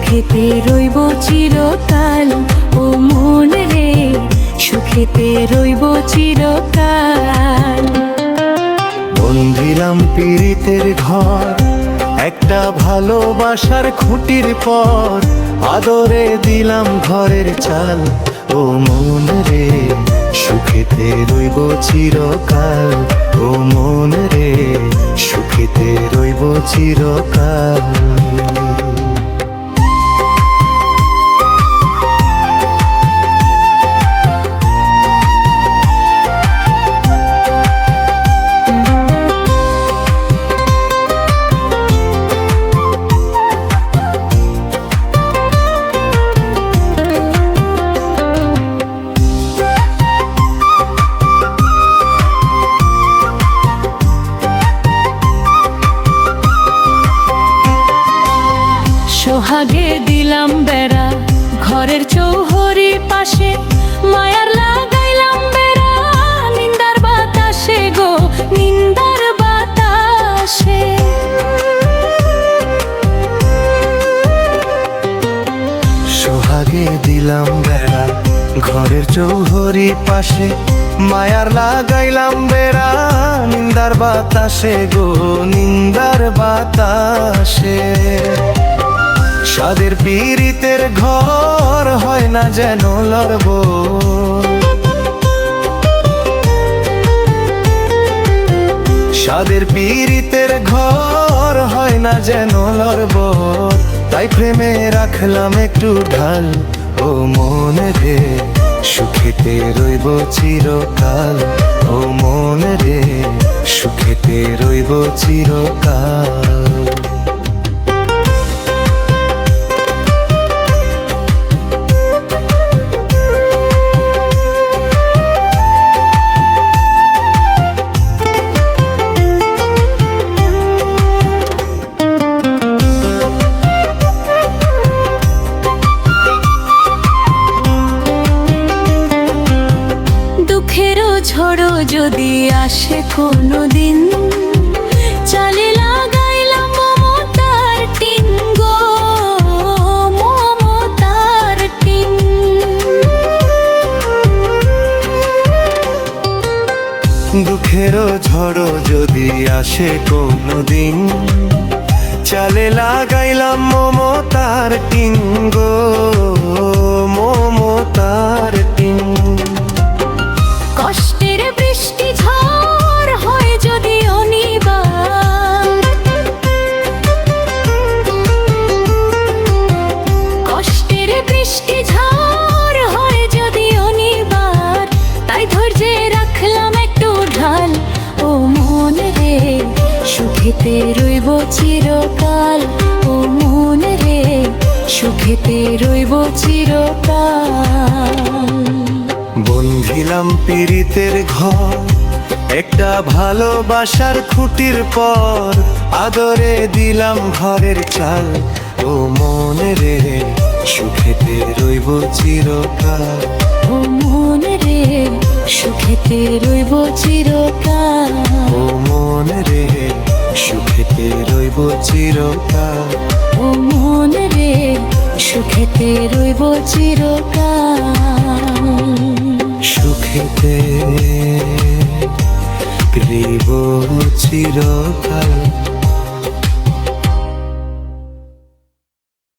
সুখেতে রইব চিরকাল। ও মন রে, সুখেতে রইব চিরকাল। বন্ধিলাম পীড়িতের ঘর, একটা ভালোবাসার খুঁটির পর আদরে দিলাম ঘরের চাল। ও মন রে, সুখেতে রইব চিরকাল। ও মন রে, সুখেতে রইব চিরকাল। সোহাগে দিলাম বেড়া ঘরের চৌহরি পাশে, মায়ার লাগাইলাম বেড়া নিন্দার বাতাসে গো, নিন্দার বাতাসে। সোহাগে দিলাম বেড়া ঘরের চৌহরি পাশে, মায়ার লাগাইলাম বেড়া নিন্দার বাতাসে গো, নিন্দার বাতাসে। সাদের পীড়িতের ঘর হয় না যেন লড়ব, সাদের পীড়িতের ঘর হয় না যেন লড়ব, তাই প্রেমে রাখলাম একটু ঢাল। ও মন রে, সুখেতে রইব চিরকাল। ও মন রে, সুখেতে রইব চিরকাল। ঝড়ো যদি আসে কোনো দিন, চালে লাগাইলাম মমতার টিন গো, মমতার টিন। দুঃখেরও ঝড়ো যদি আসে কোনো দিন, চালে লাগাইলাম মমতার টিন গো, মমতার টিন। কষ্টের বৃষ্টি ঝড় হয় যদি অনিবার, কষ্টের বৃষ্টি ঝড় হয় যদি অনিবার, তাই ধৈর্যে রাখলাম একটু ঢাল। ও মন রে, সুখেতে রইব চিরকাল। ও মন রে, সুখেতে রইব চিরকাল। বন্ধিলাম পীড়িতের ঘর, একটা ভালোবাসার খুঁটির পর আদরে দিলাম ঘরের চাল। ও মন রে, সুখেতে রইব চিরকাল। ও মন রে, সুখেতে রইব চিরকাল। ও মন রে, সুখেতে রইব চিরকাল। ও মন রে, সুখেতে রইব চিরকাল। সুখেতে রইব চিরকাল।